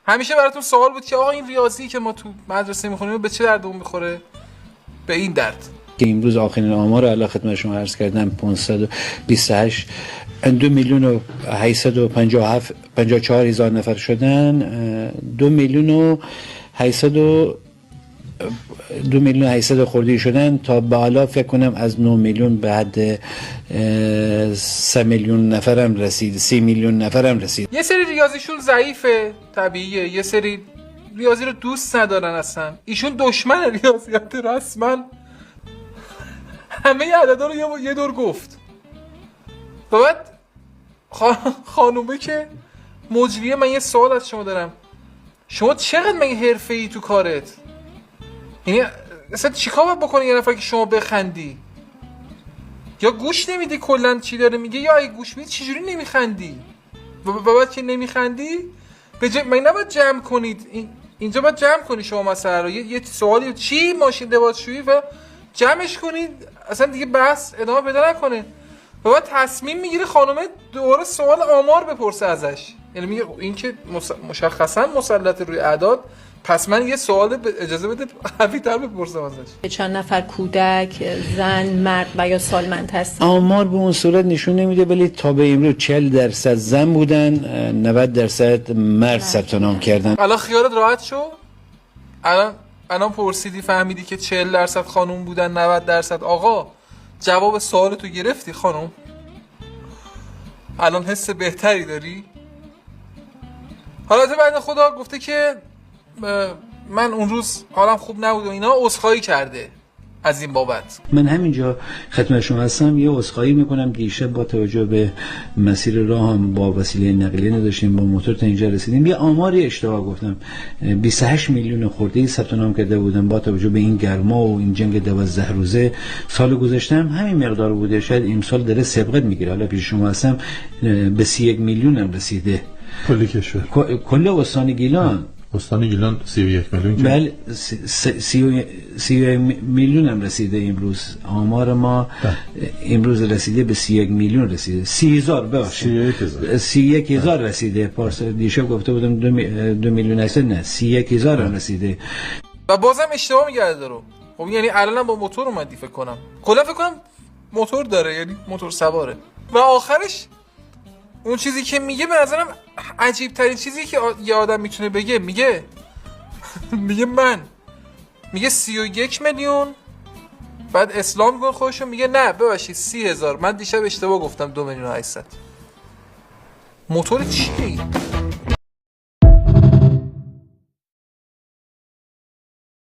همیشه براتون سوال بود که آقا این ریاضی که ما تو مدرسه میخونیم به چه دردمون میخوره؟ به این درد که امروز آخرین آمار علا خدمت شما عرض کردم 528 2 میلیون و 854 هزار نفر شدن. 2 میلیون و 800 خورده شدن تا به حالا فکر کنم از 9 میلیون بعد 3 میلیون نفرم رسید، 30 میلیون نفرم رسید. یه سری ریاضیشون ضعیفه طبیعیه، یه سری ریاضی رو دوست ندارن اصلا، ایشون دشمن ریاضیات رسما، همه عددا رو یه دور گفت. و بعد خانومه که مجریه، من یه سوال از شما دارم، شما چقدر مگه حرفه‌ای تو کارت؟ یعنی اصلا چیکار باید بکنی یه نفر که شما بخندی؟ یا گوش نمیدی کلا چی داره میگه، یا اگه گوش میدی چجوری نمیخندی؟ و بعد که نمیخندی من نباید جمع کنید، اینجا باید جمع کنی شما مسئله رو، یه سوالی چی ماشین لباسشویی و جمعش کنید، اصلا دیگه بحث ادامه پیدا نکنه. و بعد تصمیم میگیره خانومه دوباره سوال آمار بپرسه ازش، یعنی میگه این که مشخصا مسلط روی اعداد، پس من یه سوال اجازه بده قوی‌تر بپرسم ازش. چند نفر کودک، زن، مرد و یا سالمند هستن؟ آمار به اون صورت نشون نمیده، ولی تا به امروز 40% زن بودن، 90% مرد ثبت نام کردن. الان خیالت راحت شو؟ الان پرسیدی فهمیدی که 40% خانوم بودن، 90% آقا. جواب سوالتو گرفتی خانوم؟ الان حس بهتری داری؟ حالت بنده خدا گفته که من اون روز حالم خوب نبود و اینا، عذرخواهی کرده از این بابت. من همینجا خدمت شما هستم، یه عذرخواهی میکنم. دیشب با توجه به مسیر راه هم با وسیله نقلیه نداشتیم، با موتور تا اینجا رسیدیم، یه آماری اشتباه گفتم. 28 میلیون خورده ثبت نام کرده بودن با توجه به این گرما و این جنگ 12 روزه. سال گذشته هم همین مقدار بوده، شاید امسال داره سبقت میگیره. حالا پیش شما هستم، به 31 میلیون هم رسیده کلی کشور، کل استان گیلان. استان گیلان 31 میلیون. بله 31 میلیون هم رسیده امروز. آمار ما امروز رسیده به 31 میلیون رسیده. 30,000 ببخشید 31,000 رسیده. پارسال دیشب گفته بودم 2 میلیون 800، نه 31,000 هم رسیده. و بازم اشتباه میگرده رو. خب یعنی الانم با موتور اومدی فکر کنم. کلا فکر کنم موتور داره، یعنی موتور سواره. و آخرش اون چیزی که میگه به نظرم عجیب ترین چیزی که یه آدم میتونه بگه، میگه میگه 31 میلیون، بعد اسلام کن خودشون، میگه نه ببخشید 30,000، من دیشب اشتباه گفتم 2 میلیون و 800. موتور چیه؟